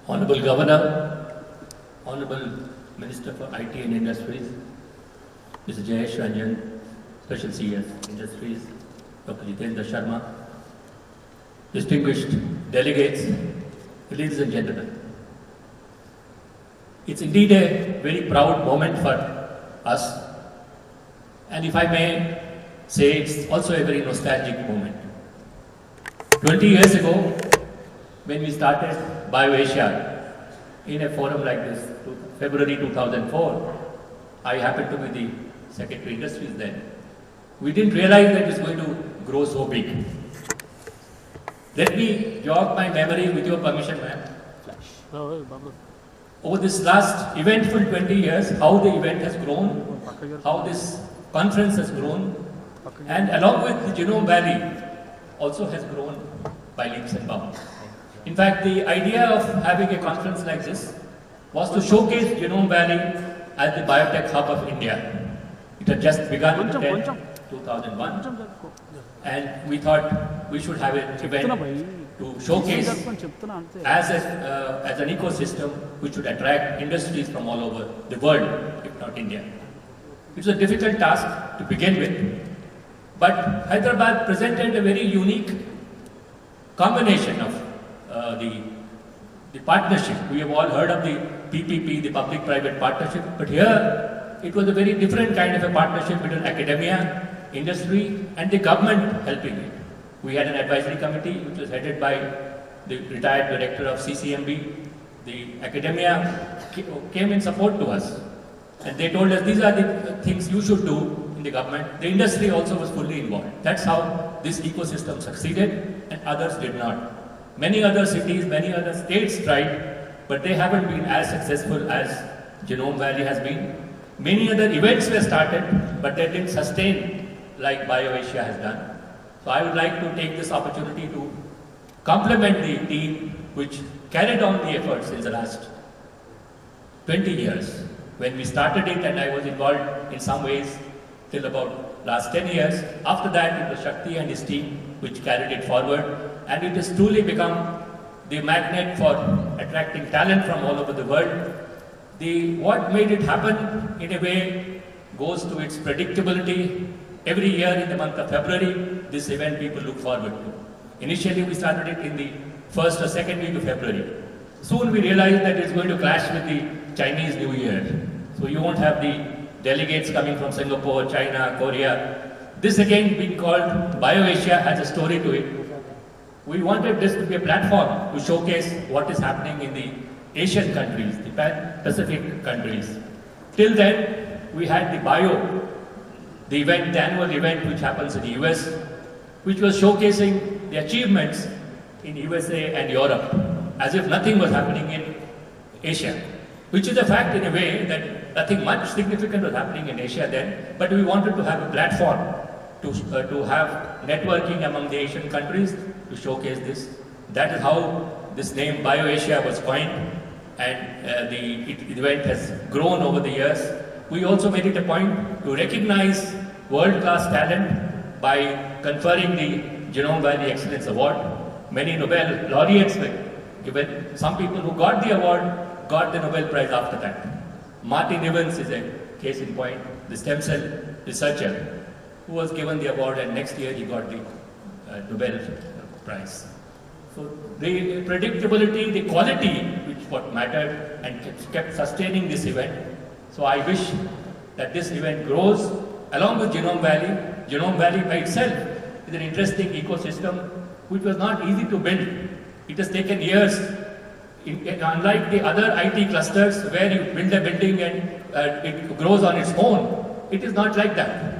Honorable Governor, Honorable Minister for IT and Industries, Mr. Jayesh Ranjan, Special CS Industries, Dr. Jitendra Sharma, distinguished delegates, ladies and gentlemen. It's indeed a very proud moment for us, and if I may say, it's also a very nostalgic moment. 20 years ago, when we started BioAsia in a forum like this, February 2004, I happened to be the Secretary Industries then. We didn't realize that it's going to grow so big. Let me jog my memory with your permission, ma'am. Over this last eventful 20 years, how the event has grown, how this conference has grown, and along with the Genome Valley also has grown by leaps and bounds. In fact, the idea of having a conference like this was to showcase Genome Valley as the biotech hub of India. It had just begun in 2001, and we thought we should have an event to showcase as an ecosystem which would attract industries from all over the world, if not India. It was a difficult task to begin with, but Hyderabad presented a very unique combination of the partnership. We have all heard of the PPP, the public-private partnership, but here it was a very different kind of a partnership between academia, industry, and the government helping it. We had an advisory committee which was headed by the retired director of CCMB. The academia came in support to us, and they told us these are the things you should do in the government. The industry also was fully involved. That's how this ecosystem succeeded, and others did not. Many other cities, many other states tried, but they haven't been as successful as Genome Valley has been. Many other events were started, but they didn't sustain like BioAsia has done. So I would like to take this opportunity to compliment the team which carried on the efforts in the last 20 years. When we started it, and I was involved in some ways till about last 10 years. After that, it was Shri and his team which carried it forward, and it has truly become the magnet for attracting talent from all over the world. What made it happen, in a way, goes to its predictability. Every year in the month of February, this event people look forward to. Initially, we started it in the first or second week of February. Soon we realized that it's going to clash with the Chinese New Year. So you won't have the delegates coming from Singapore, China, Korea. This again being called BioAsia has a story to it. We wanted this to be a platform to showcase what is happening in the Asian countries, the Pacific countries. Till then, we had the event, the annual event which happens in the US, which was showcasing the achievements in USA and Europe, as if nothing was happening in Asia, which is a fact in a way that nothing much significant was happening in Asia then, but we wanted to have a platform to have networking among the Asian countries to showcase this. That is how this name BioAsia was coined, and the event has grown over the years. We also made it a point to recognize world-class talent by conferring the Genome Valley Excellence Award. Many Nobel laureates were given. Some people who got the award got the Nobel Prize after that. Martin Evans is a case in point, the stem cell researcher who was given the award, and next year he got the Nobel Prize. So the predictability, the quality, which what mattered and kept sustaining this event. So I wish that this event grows along with Genome Valley. Genome Valley by itself is an interesting ecosystem which was not easy to build. It has taken years. Unlike the other IT clusters where you build a building and it grows on its own, it is not like that.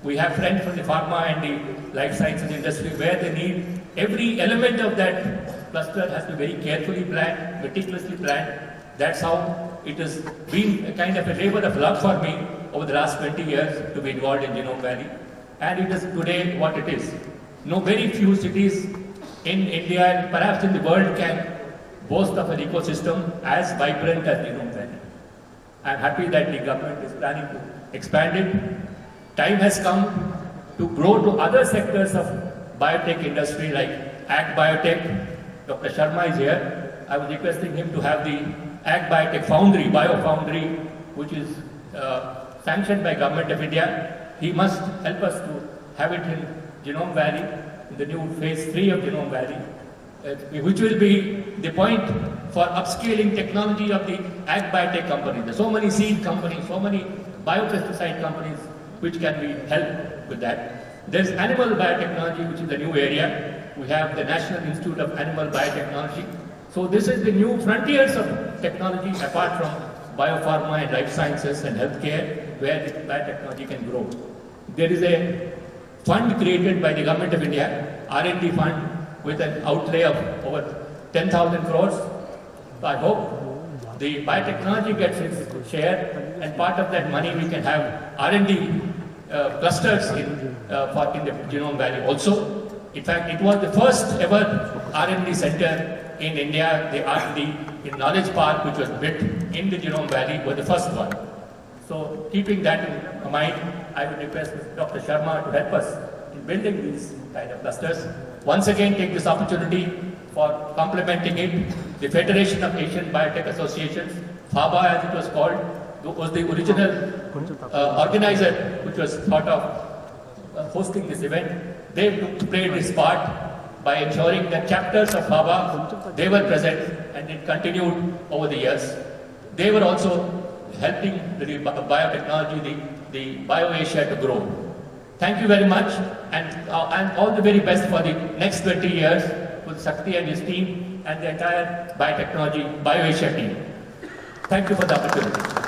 We have friends from the pharma and the life sciences industry where they need every element of that cluster has to be very carefully planned, meticulously planned. That's how it has been a kind of a labor of love for me over the last 20 years to be involved in Genome Valley. And it is today what it is. No, very few cities in India and perhaps in the world can boast of an ecosystem as vibrant as Genome Valley. I am happy that the government is planning to expand it. Time has come to grow to other sectors of biotech industry like ag biotech. Dr. Sharma is here. I was requesting him to have the Ag Biotech Foundry, Bio Foundry, which is sanctioned by Government of India. He must help us to have it in Genome Valley, in the new phase 3 of Genome Valley, which will be the point for upscaling technology of the Ag Biotech companies. There are so many seed companies, so many biopesticide companies which can be helped with that. There's animal biotechnology, which is a new area. We have the National Institute of Animal Biotechnology. So this is the new frontiers of technology apart from biopharma and life sciences and healthcare, where the biotechnology can grow. There is a fund created by the Government of India, R&D fund, with an outlay of over 10,000 crores. So I hope the biotechnology gets its share, and part of that money we can have R&D clusters in the Genome Valley also. In fact, it was the first ever R&D center in India. The R&D in Knowledge Park, which was built in the Genome Valley, was the first one. So keeping that in mind, I would request Dr. Sharma to help us in building these kind of clusters. Once again, take this opportunity for complimenting it. The Federation of Asian Biotech Associations, FABA as it was called, was the original organizer which was thought of hosting this event. They played this part by ensuring that chapters of FABA, they were present, and it continued over the years. They were also helping the biotechnology, the BioAsia to grow. Thank you very much, and all the very best for the next 20 years with Shakti and his team and the entire biotechnology BioAsia team. Thank you for the opportunity.